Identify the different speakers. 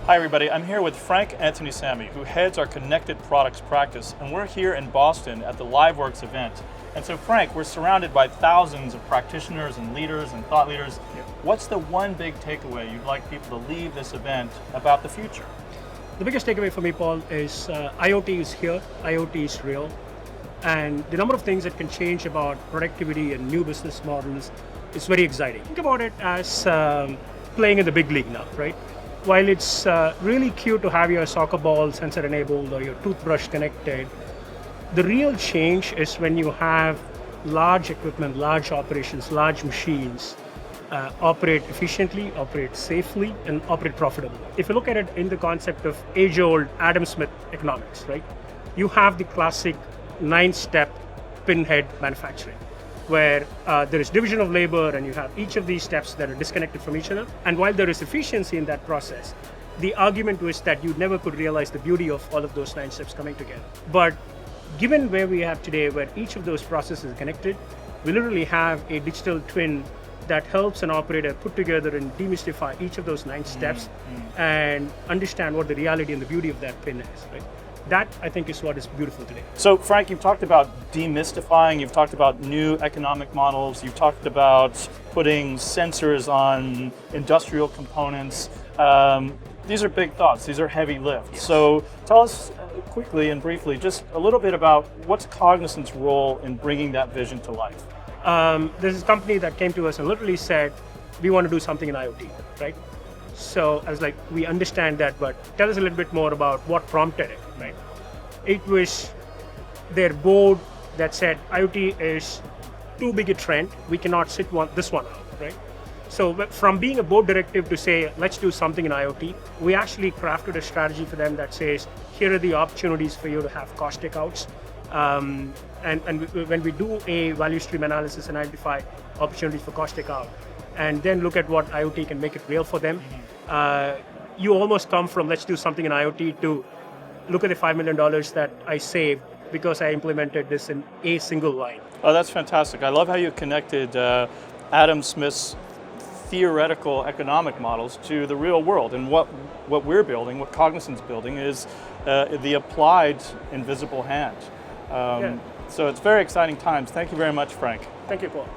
Speaker 1: Hi everybody, I'm here with Frank Anthony Sammy, who heads our Connected Products practice, and we're here in Boston at the Liveworx event. And so Frank, we're surrounded by thousands of practitioners and leaders and thought leaders.
Speaker 2: Yep.
Speaker 1: What's the one big takeaway you'd like people to leave this event about the future?
Speaker 2: The biggest takeaway for me, Paul, is IoT is here, IoT is real, and the number of things that can change about productivity and new business models is very exciting. Think about it as playing in the big league now, right? While it's really cute to have your soccer ball sensor enabled or your toothbrush connected, the real change is when you have large equipment, large operations, large machines operate efficiently, operate safely, and operate profitably. If you look at it in the concept of age-old Adam Smith economics, right? You have the classic 9-step pinhead manufacturing, where there is division of labor and you have each of these steps that are disconnected from each other. And while there is efficiency in that process, the argument was that you never could realize the beauty of all of those 9 steps coming together. But given where we have today, where each of those processes are connected, we literally have a digital twin that helps an operator put together and demystify each of those 9 steps and understand what the reality and the beauty of that pin is, right? That, I think, is what is beautiful today.
Speaker 1: So Frank, you've talked about demystifying, you've talked about new economic models, you've talked about putting sensors on industrial components. These are big thoughts, these are heavy lifts.
Speaker 2: Yes.
Speaker 1: So tell us quickly and briefly just a little bit about what's Cognizant's role in bringing that vision to life.
Speaker 2: There's a company that came to us and literally said, we want to do something in IoT, right? So I was like, we understand that, but tell us a little bit more about what prompted it, right? It was their board that said IoT is too big a trend. We cannot sit this one out, right? So from being a board directive to say, let's do something in IoT, we actually crafted a strategy for them that says, here are the opportunities for you to have cost takeouts. And when we do a value stream analysis and identify opportunities for cost takeout, and then look at what IoT can make it real for them, you almost come from let's do something in IoT to look at the $5 million that I saved because I implemented this in a single line.
Speaker 1: Oh, that's fantastic. I love how you connected Adam Smith's theoretical economic models to the real world. And what we're building, what Cognizant's building, is the applied invisible hand. So it's very exciting times. Thank you very much, Frank.
Speaker 2: Thank you, Paul.